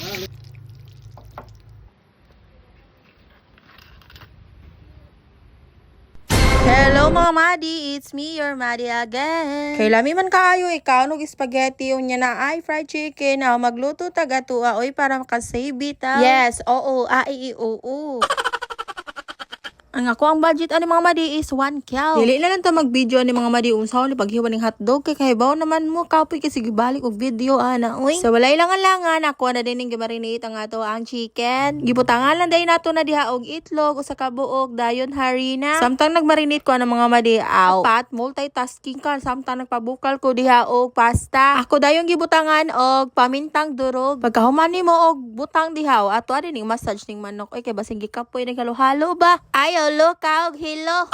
Hello mga Madi, it's me, your Madi again. Kay lami man kaayo ikaw nog spaghetti unya na ay fried chicken na magluto taga tuwa oy para makasave bitaw. Yes, oo, oo. Ang ako ang budget ani mga Madi is 1 kyaw. Dili na lang ta mag-video ani mga Madi unsaon ni paghiwa ning hotdog kay kahibaw naman mo kapoy kasi gibalik og video ana oy. Sa walay langan ako na dining gimarinate ang ato ang chicken. Gibutangan lang day nato na diha og itlog usa ka buok dayon harina. Samtang nagmarinate ko ang mga Madi apat multitasking ka samtang nagpabukal ko diha og pasta. Ako dayon gibutangan og pamintang durog. Pagkahuman nimo og butang diha ato ani ning massage ning manok oy kay basing gikapoy ning halo-halo ba. Look out, hello.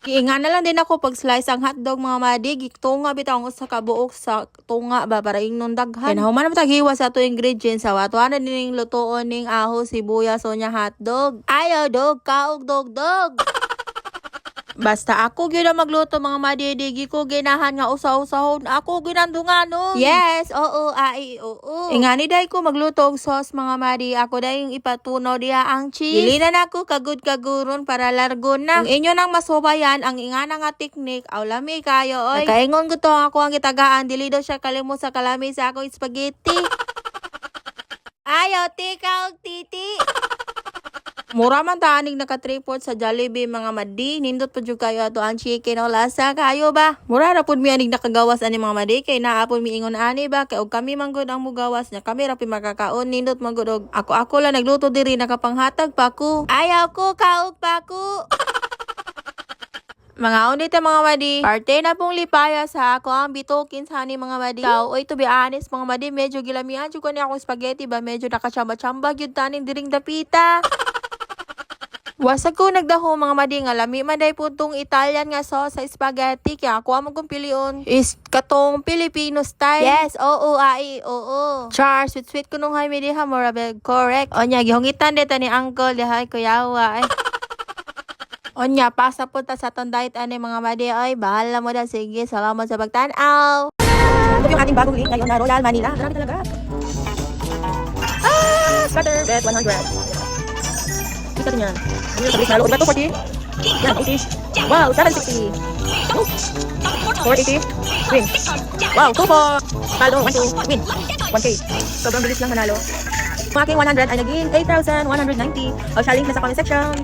Giingan na lang din ako pag slice ang hotdog mga Madi. Giktunga bitaw sa kabuok sa tunga ba para ingnon daghan. Kaya nahuman naman tagiwa sa ato ingredients. Sa wato na din yung lutoon ning aho, sibuyas, o nya hotdog. Ayaw, dog, kaog, dog. Basta ako gyud magluto mga Madi, digi ko ginahan nga usaw-usahon. Ako ginandunganon. Yes, oo, oo. Ingani day ko magluto og sauce mga Madi. Ako day yung ipatunaw diha ang cheese. Dili na nako kagud-kaguron para largo na. Kung inyo nang masubayan ang ingana nga teknik, aw lami kayo oy. Nakaingon ko to ako ang gitagaan, dili daw siya kalimot sa kalami sa akong spaghetti. Ayaw, tika og titi. Mura man taanig naka-3/4 sa Jollibee mga Madi. Nindot pa jud kayo ato ang chicken o lasa kayo ba? Mura ra pud mi anig nakagawas ani mga Madi kay naa pud mi ingon ani ba kay og kami man gud ang mugawas nya kami ra pi makakaon nindot man gud og ako lang nagluto diri nakapanghatag pa ko. Ayaw ko kaog pa ko. Mga unit mga Madi, parte na pong lipaya sa ako ang bitukin sa ni mga Madi. Ikaw, oy to be honest mga Madi, medyo gilamihan jud ko ni akong spaghetti ba, medyo nakachamba-chamba gyud taning diring dapita. Wasag ko nagdaho mga Madi nga lami man day putong Italian nga sauce sa spaghetti kaya ako among kong pilion is katong Filipino style. Yes, oo, oo. Char, sweet ko nung hay mi diha morabel correct. Onya gihungitan deta ni uncle diha kuyawa ay. Onya pasa po ta sa ton diet ani mga Madi ay bahala mo da sige. Salamat sa pagtan-aw. Ito yung ating bagong link ngayon na Royal Manila. Grabe talaga. Butter bread 100. Ito niyan. Ano yung tablis na loob? 240. Yan, 80. Wow, 760. 480. Win. Wow, 24. Talo, 1-2. Win. 1K. Sobrang bilis lang manalo. Ang aking 100 ay naging 8,190. O, siya link na sa comment section.